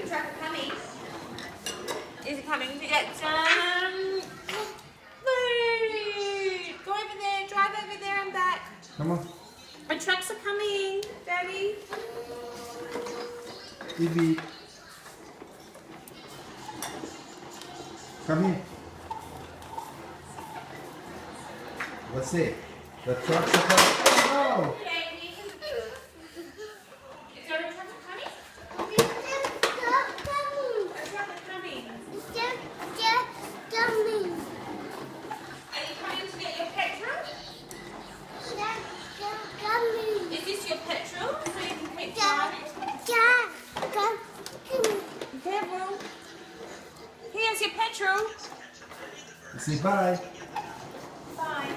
The truck is coming. Is it coming to get some food? Go over there, drive over there and back. Come on. The trucks are coming, Daddy. Beep beep. Come here. Let's see. The trucks are coming. Oh! Is this your petrol? So you can keep driving? Be careful. Here's your petrol. Say bye. Bye.